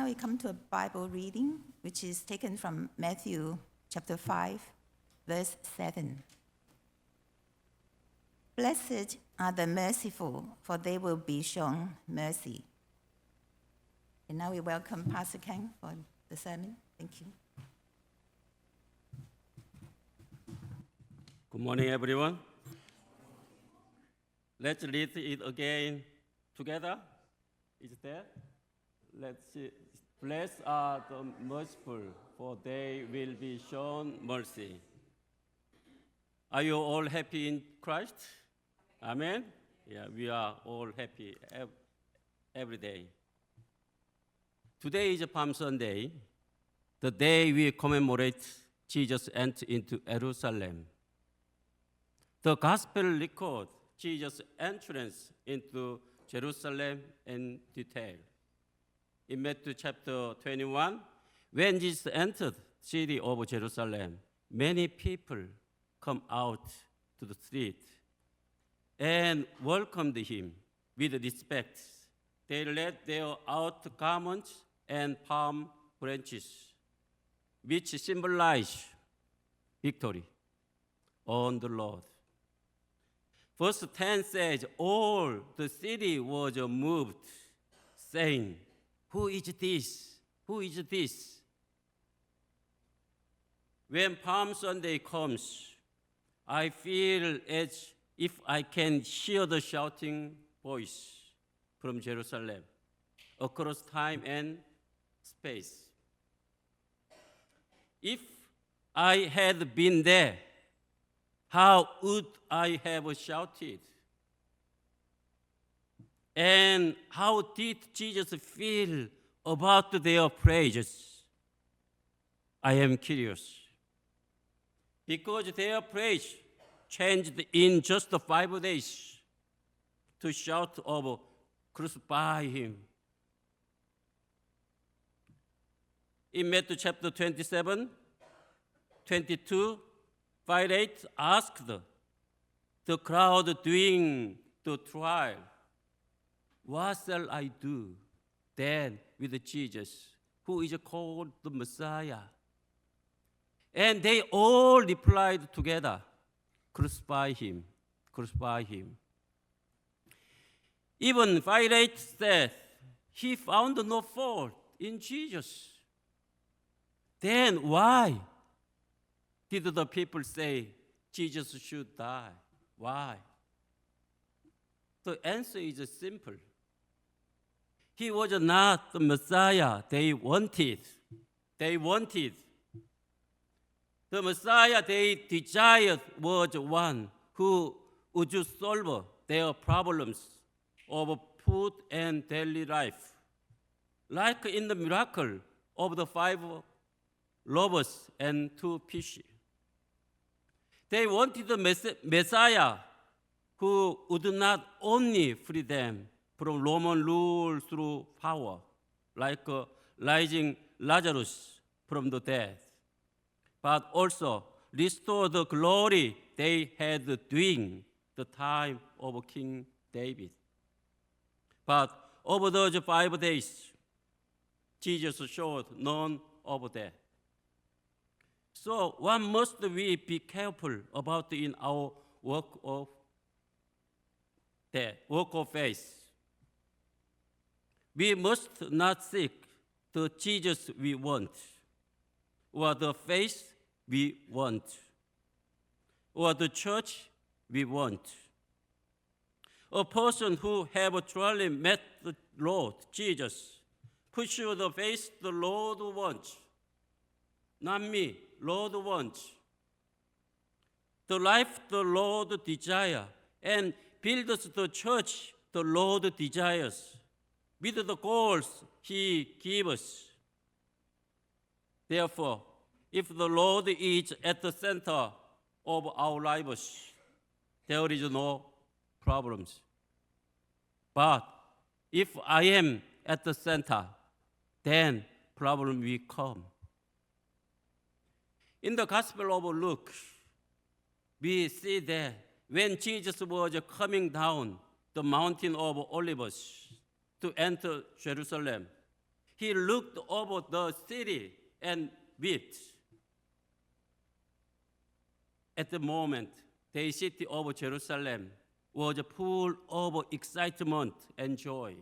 we come to a Bible reading, which is taken from Matthew chapter 5, verse 7. Blessed are the merciful, for they will be shown mercy. And now we welcome Pastor Kang for the sermon. Thank you. Good morning, everyone. Let's read it again together. Is it there? Let's see. Blessed are the merciful, for they will be shown mercy. Are you all happy in Christ? Amen? Yeah, we are all happy every day. Today is Palm Sunday, the day we commemorate Jesus' entry into Jerusalem. The Gospel records Jesus' entrance into Jerusalem in detail. In Matthew chapter 21, when Jesus entered the city of Jerusalem, many people come out to the street and welcomed him with respect. They laid their outer garments and palm branches, which symbolize victory on the Lord. Verse 10 says, all the city was moved, saying, who is this? Who is this? When Palm Sunday comes, I feel as if I can hear the shouting voice from Jerusalem across time and space. If I had been there, how would I have shouted? And how did Jesus feel about their praises? I am curious. Because their praise changed in just 5 days to shout of crucify him. In Matthew chapter 27, 22, Pilate asked the crowd during the trial, what shall I do then with Jesus, who is called the Messiah? And they all replied together, crucify him, crucify him. Even Pilate said he found no fault in Jesus. Then why did the people say Jesus should die? Why? The answer is simple. He was not the Messiah they wanted. They wanted. The Messiah they desired was one who would solve their problems of food and daily life. Like in the miracle of the 5 loaves and 2 fishes. They wanted the Messiah who would not only free them from Roman rule through power, like rising Lazarus from the dead, but also restore the glory they had during the time of King David. But over those 5 days, Jesus showed none of that. So what must we be careful about in our work of faith? We must not seek the Jesus we want, or the faith we want, or the church we want. A person who have truly met the Lord Jesus pursue the faith the Lord wants, not me, Lord wants. The life the Lord desires, and builds the church the Lord desires, with the goals he gives us. Therefore, if the Lord is at the center of our lives, there is no problems. But if I am at the center, then problem will come. In the Gospel of Luke, we see that when Jesus was coming down the mountain of Olives to enter Jerusalem, he looked over the city and wept. At the moment, the city of Jerusalem was full of excitement and joy.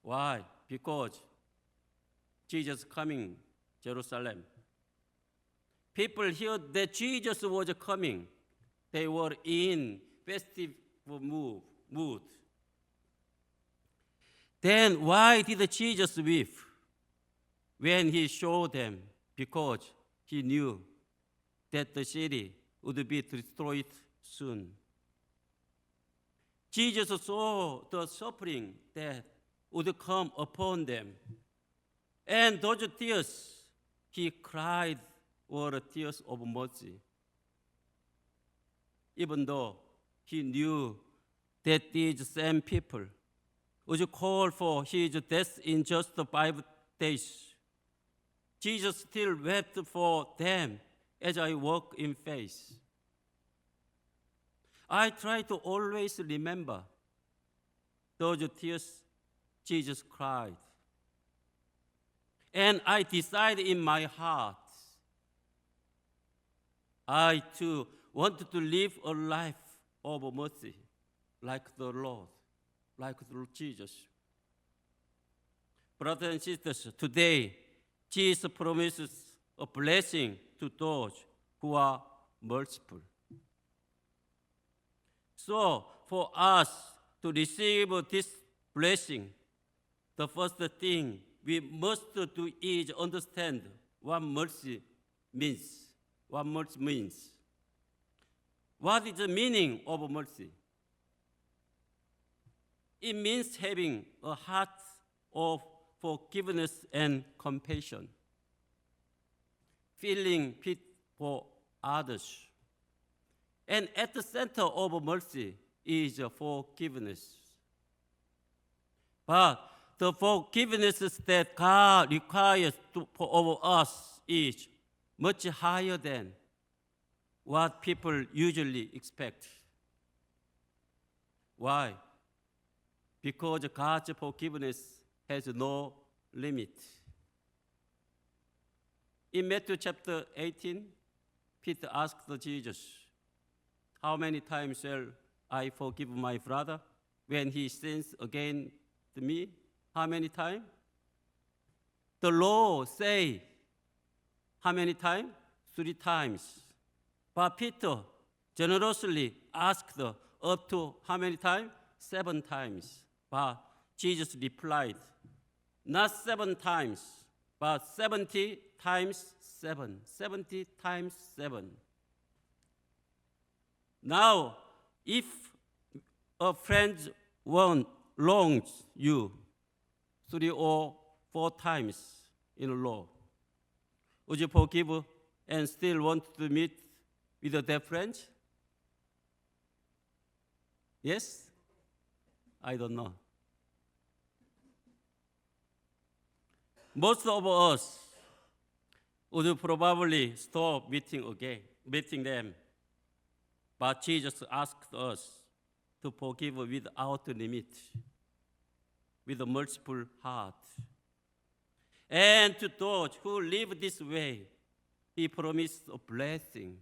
Why? Because Jesus coming Jerusalem. People heard that Jesus was coming. They were in festive mood. Then why did Jesus weep when he showed them? Because he knew that the city would be destroyed soon. Jesus saw the suffering that would come upon them. And those tears he cried were tears of mercy. Even though he knew that these same people would call for his death in just 5 days, Jesus still wept for them as I walk in faith. I try to always remember those tears Jesus cried. And I decide in my heart, I too want to live a life of mercy like the Lord, like the Lord Jesus. Brothers and sisters, today, Jesus promises a blessing to those who are merciful. So, for us to receive this blessing, the first thing we must do is understand what mercy means. What mercy means. What is the meaning of mercy? It means having a heart of forgiveness and compassion, feeling pity for others. And at the center of mercy is forgiveness. But the forgiveness that God requires of us is much higher than what people usually expect. Why? Because God's forgiveness has no limit. In Matthew chapter 18, Peter asked Jesus, "How many times shall I forgive my brother when he sins against me? How many times?" The law say, how many times? 3 times. But Peter generously asked up to how many times? 7 times. But Jesus replied, not 7 times, but 70 times 7. 70 times 7. Now, if a friend wrongs you 3 or 4 times in a row, would you forgive and still want to meet with that friend? Yes? I don't know. Most of us would probably stop meeting them. But Jesus asked us to forgive without limit, with a merciful heart. And to those who live this way, he promised a blessing.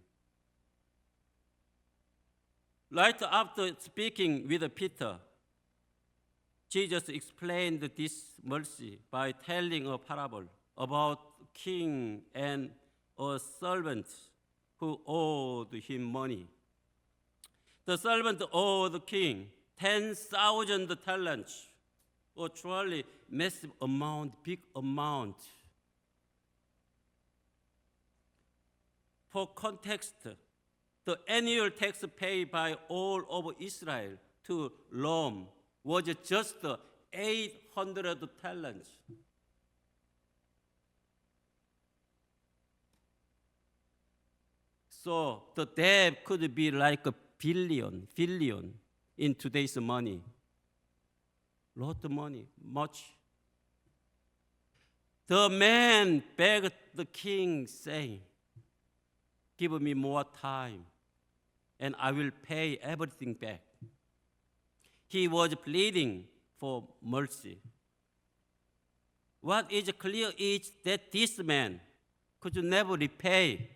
Right after speaking with Peter, Jesus explained this mercy by telling a parable about a king and a servant who owed him money. The servant owed the king 10,000 talents, a truly massive amount, big amount. For context, the annual tax paid by all of Israel to Rome was just 800 talents. So the debt could be like a billion in today's money. Lot of money, much. The man begged the king, saying, "Give me more time, and I will pay everything back." He was pleading for mercy. what is clear is that this man could never repay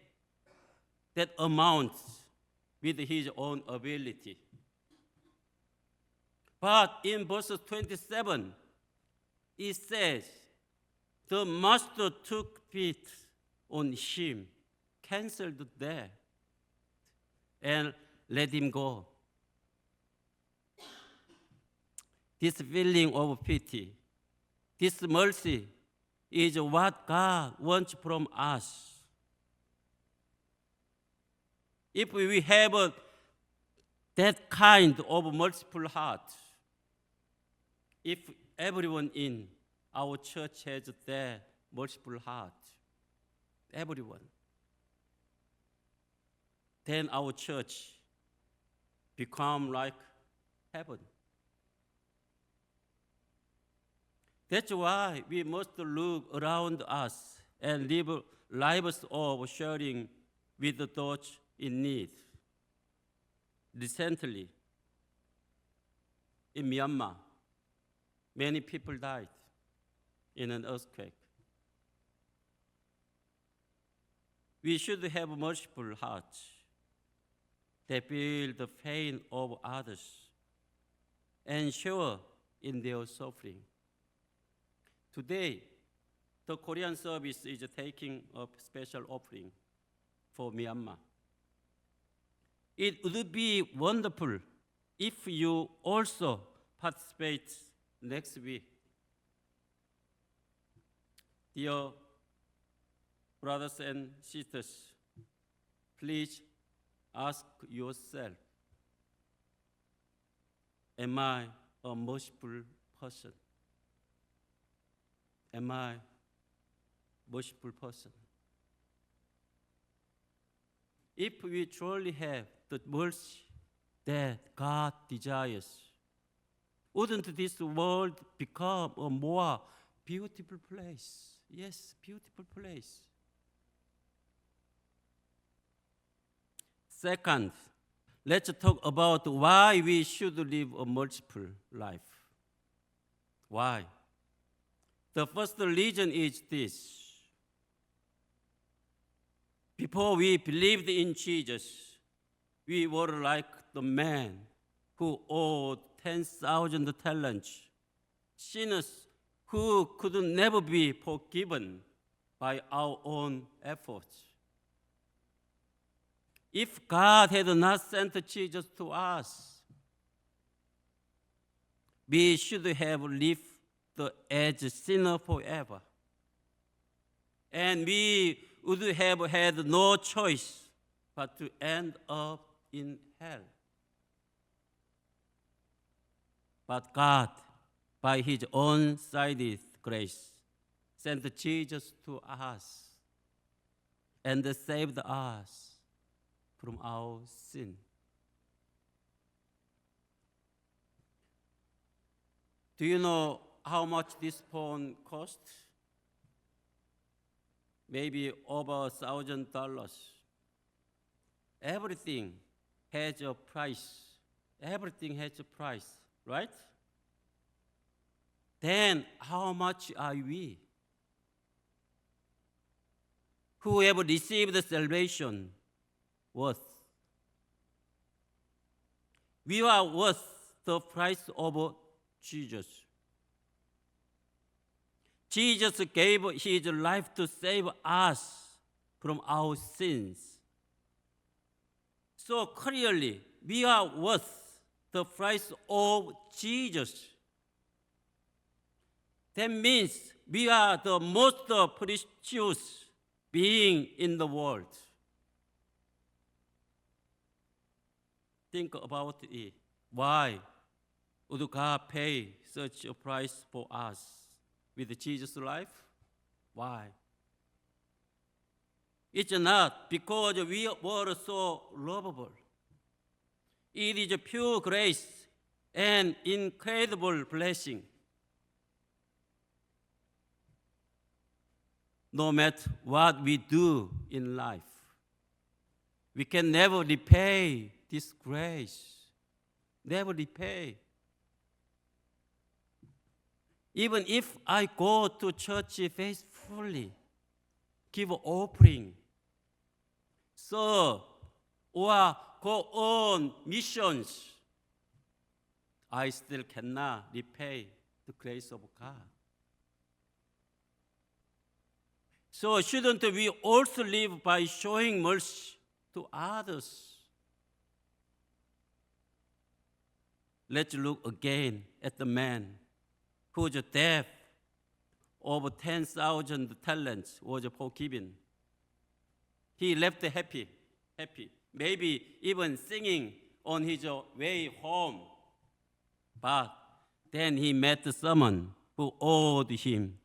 that amount with his own ability. But in verse 27, it says, the master took pity on him, canceled the debt, and let him go. This feeling of pity, this mercy is what God wants from us. If we have that kind of merciful heart, if everyone in our church has that merciful heart, everyone, then our church become like heaven. That's why we must look around us and live lives of sharing with those in need. Recently, in Myanmar, many people died in an earthquake. We should have merciful hearts that feel the pain of others and share in their suffering. Today, the Korean service is taking up special offering for Myanmar. It would be wonderful if you also participate next week. Dear brothers and sisters, please ask yourself, am I a merciful person? Am I a merciful person? If we truly have the mercy that God desires, wouldn't this world become a more beautiful place? Yes, beautiful place. Second, let's talk about why we should live a merciful life. Why? The first reason is this. Before we believed in Jesus, we were like the man who owed 10,000 talents, sinners who could never be forgiven by our own efforts. If God had not sent Jesus to us, we should have lived as a sinner forever. And we would have had no choice but to end up in hell. But God, by his own-sided grace, sent Jesus to us and saved us from our sin. Do you know how much this phone cost? Maybe over $1,000. Everything has a price. Everything has a price, right? Then how much are we? Who have received the salvation worth? We are worth the price of Jesus. Jesus gave his life to save us from our sins. So clearly, we are worth the price of Jesus. That means we are the most precious being in the world. Think about it. Why would God pay such a price for us with Jesus' life? Why? It's not because we were so lovable. It is a pure grace and incredible blessing. No matter what we do in life, we can never repay this grace. Never repay. Even if I go to church faithfully, give offering, serve, or go on missions, I still cannot repay the grace of God. So shouldn't we also live by showing mercy to others? Let's look again at the man whose debt of 10,000 talents was forgiven. He left happy, maybe even singing on his way home. But then he met someone who owed him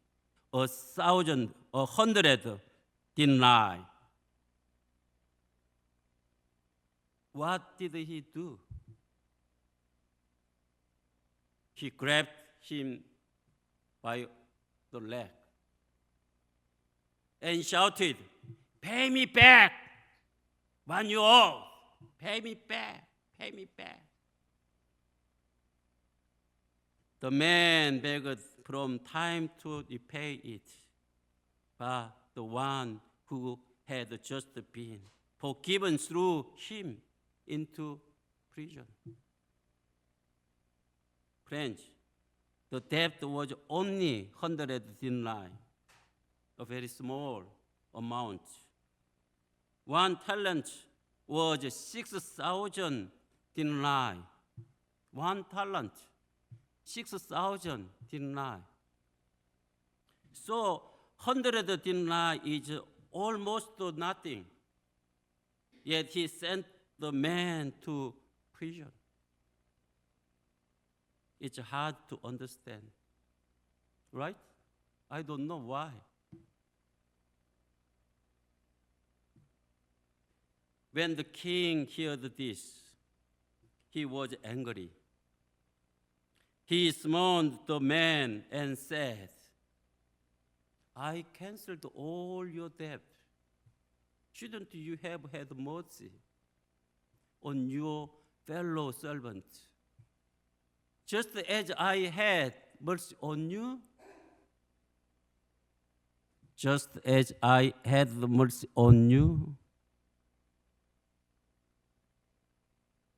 100 denarii. What did he do? He grabbed him by the leg and shouted, "Pay me back what you owe. Pay me back, pay me back." The man begged from time to repay it, but the one who had just been forgiven threw him into prison. Friends, the debt was only 100 denarii, a very small amount. 1 talent was 6,000 denarii. 1 talent, 6,000 denarii. So 100 denarii is almost nothing. Yet he sent the man to prison. It's hard to understand, right? I don't know why. When the king heard this, he was angry. He summoned the man and said, "I canceled all your debt. Shouldn't you have had mercy on your fellow servant, just as I had mercy on you?" Just as I had mercy on you.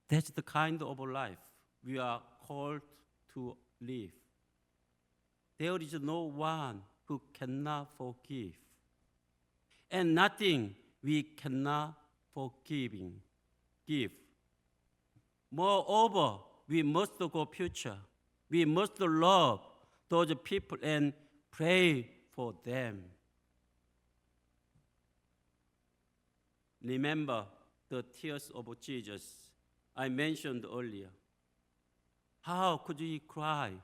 That's the kind of life we are called to live. There is no one who cannot forgive, and nothing we cannot give. Moreover, we must go future. We must love those people and pray for them. Remember the tears of Jesus I mentioned earlier. How could he cry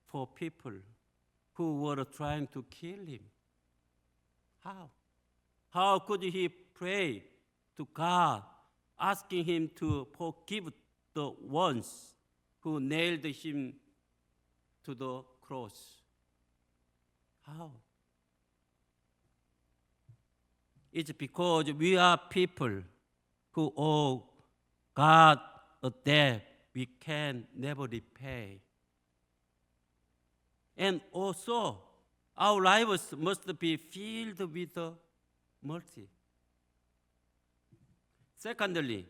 for people who were trying to kill him? How? How could he pray to God, asking him to forgive the ones who nailed him to the cross? How? It's because we are people who owe God a debt we can never repay. And also, our lives must be filled with mercy. Secondly,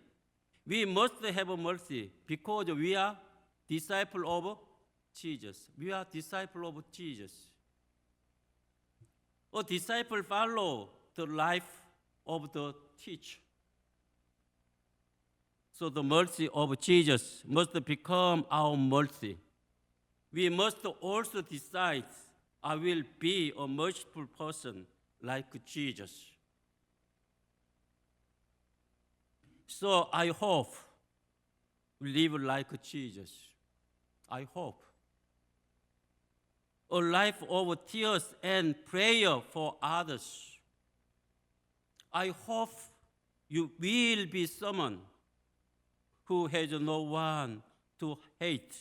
we must have mercy because we are disciples of Jesus. We are disciples of Jesus. A disciple follows the life of the teacher. So the mercy of Jesus must become our mercy. We must also decide, I will be a merciful person like Jesus. So I hope we live like Jesus. I hope. A life of tears and prayer for others. I hope you will be someone who has no one to hate,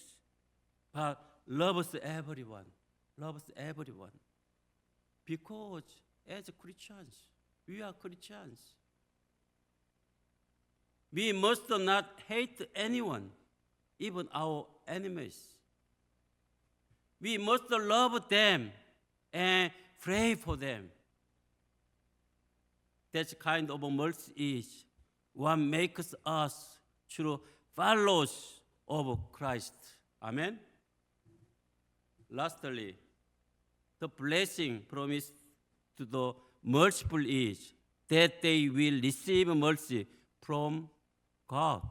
but loves everyone, Because as Christians, we are Christians. We must not hate anyone, even our enemies. we must love them and pray for them. That kind of mercy is what makes us true followers of Christ. Amen. Lastly, the blessing promised to the merciful is that they will receive mercy from God.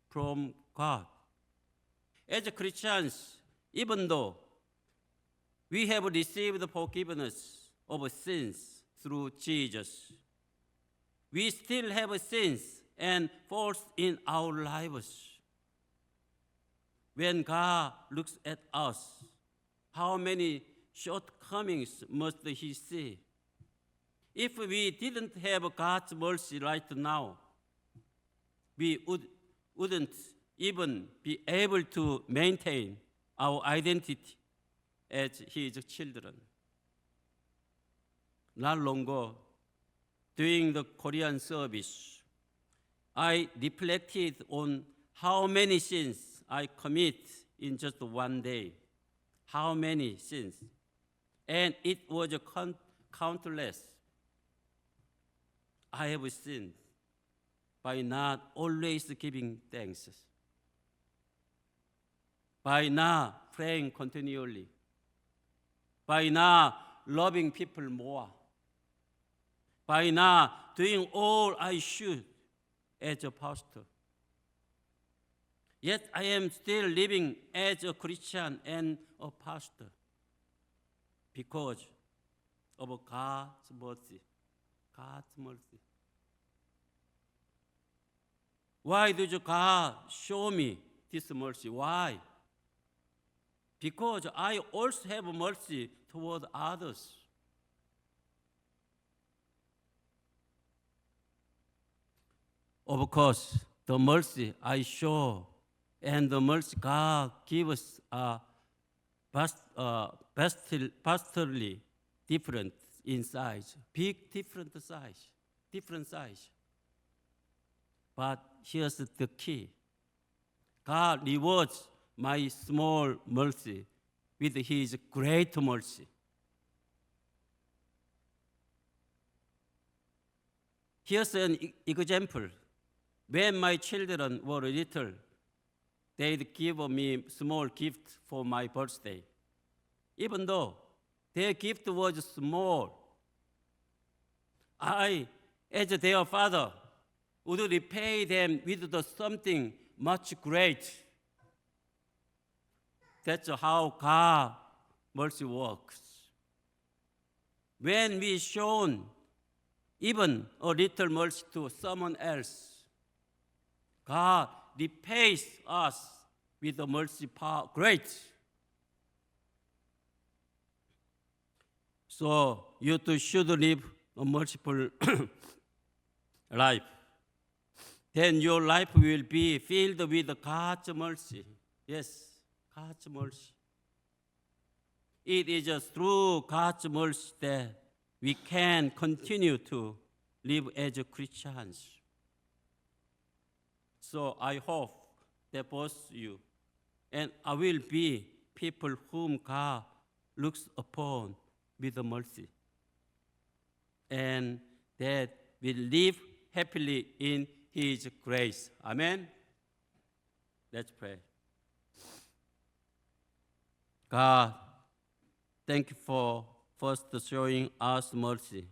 From God. As Christians, even though we have received forgiveness of sins through Jesus, we still have sins and faults in our lives. When God looks at us, how many shortcomings must He see? If we didn't have God's mercy right now, we wouldn't even be able to maintain our identity as His children. Not long ago, during the Korean service, I reflected on how many sins I commit in just one day. How many sins? And it was countless. I have sinned by not always giving thanks, by not praying continually, by not loving people more, by not doing all I should as a pastor. Yet I am still living as a Christian and a pastor because of God's mercy. God's mercy. Why did God show me this mercy? Why? Because I also have mercy toward others. Of course, the mercy I show and the mercy God gives are vastly different in size, big different size. But here's the key. God rewards my small mercy with His great mercy. Here's an example. When my children were little, they'd give me small gift for my birthday. Even though their gift was small, I, as their father, would repay them with something much great. That's how God mercy works. When we shown even a little mercy to someone else, God repays us with the mercy power great. So you too should live a merciful life. Then your life will be filled with God's mercy. Yes, God's mercy. It is just through God's mercy that we can continue to live as Christians. So I hope that both you and I will be people whom God looks upon with mercy, and that will live happily in His grace. Amen. Let's pray. God, thank you for first showing us mercy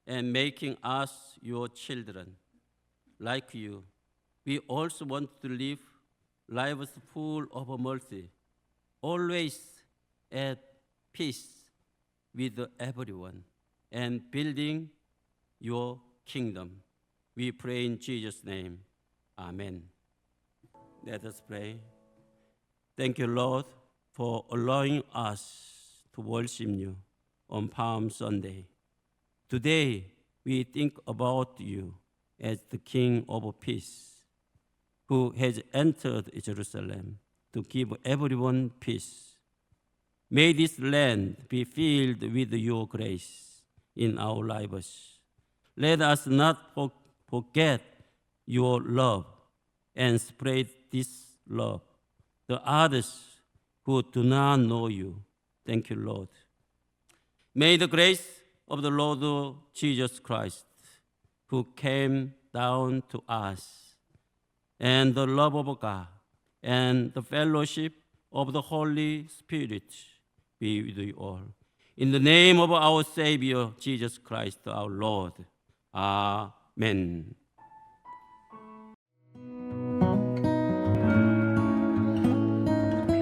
and making us your children like you. We also want to live lives full of mercy, always at peace with everyone, and building your kingdom. We pray in Jesus' name. Amen. Let us pray. Thank you, Lord, for allowing us to worship you on Palm Sunday. Today, we think about you as the King of Peace, who has entered Jerusalem to give everyone peace. May this land be filled with your grace in our lives. Let us not forget your love and spread this love to others who do not know you. Thank you, Lord. May the grace of the Lord Jesus Christ, who came down to us, and the love of God, and the fellowship of the Holy Spirit be with you all. In the name of our Savior, Jesus Christ, our Lord. Amen.